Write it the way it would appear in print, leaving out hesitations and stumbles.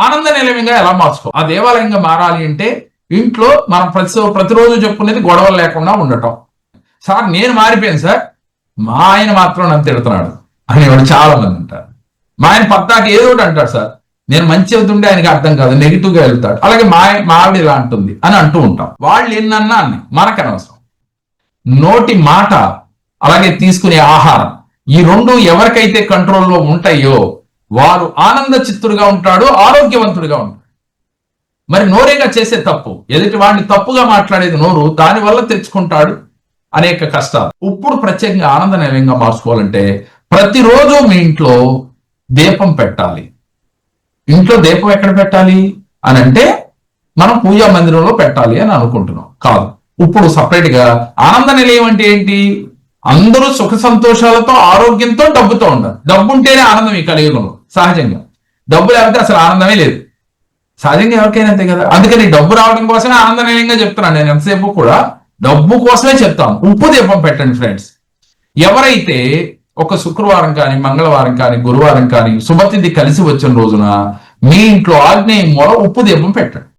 ఆనంద నిలయంగా ఎలా మార్చుకో? ఆ దేవాలయంగా మారాలి అంటే ఇంట్లో మనం ప్రతిరోజు చెప్పుకునేది గొడవలు లేకుండా ఉండటం. సార్ నేను మారిపోయాను సార్, మా ఆయన మాత్రం నన్ను తిడుతున్నాడు అనేవాడు చాలా మంది ఉంటారు. మా ఆయన పద్దాకి ఏదో ఒకటి అంటాడు సార్, నేను మంచి అవుతుంటే ఆయనకి అర్థం కాదు, నెగిటివ్ గా వెళ్తాడు. అలాగే మా ఆవిడ ఇలా అంటుంది అని అంటూ ఉంటాం. వాళ్ళు ఎన్నన్నా అని మనకు అనవసరం. నోటి మాట అలాగే తీసుకునే ఆహారం, ఈ రెండు ఎవరికైతే కంట్రోల్లో ఉంటాయో వారు ఆనంద చిత్తుడుగా ఉంటాడు, ఆరోగ్యవంతుడిగా ఉంటాడు. మరి నోరేగా చేసే తప్పు, ఎదుటి వాడిని తప్పుగా మాట్లాడేది నోరు, దానివల్ల తెచ్చుకుంటాడు అనేక కష్టాలు. ఇప్పుడు ప్రత్యేకంగా ఆనంద నిలయంగా మార్చుకోవాలంటే ప్రతిరోజు మీ ఇంట్లో దీపం పెట్టాలి. ఇంట్లో దీపం ఎక్కడ పెట్టాలి అని అంటే మనం పూజా మందిరంలో పెట్టాలి అని అనుకుంటున్నాం. కాదు, ఇప్పుడు సపరేట్ గా ఆనంద నిలయం అంటే ఏంటి? అందరూ సుఖ సంతోషాలతో ఆరోగ్యంతో డబ్బుతో ఉండాలి. డబ్బు ఉంటేనే ఆనందం ఈ కలియుగంలో. సహజంగా డబ్బు లేకపోతే అసలు ఆనందమే లేదు. సహజంగా ఎవరికైనా అంతే కదా. అందుకని డబ్బు రావడం కోసమే ఆనంద నిలయంగా చెప్తున్నాను. నేను ఎంతసేపు కూడా డబ్బు కోసమే చెప్తాను. ఉప్పు దీపం పెట్టండి ఫ్రెండ్స్. ఎవరైతే ఒక శుక్రవారం కానీ, మంగళవారం కానీ, గురువారం కానీ శుభతిథి కలిసి వచ్చిన రోజున మీ ఇంట్లో ఆగ్నేయం మూల ఉప్పు దీపం పెట్టండి.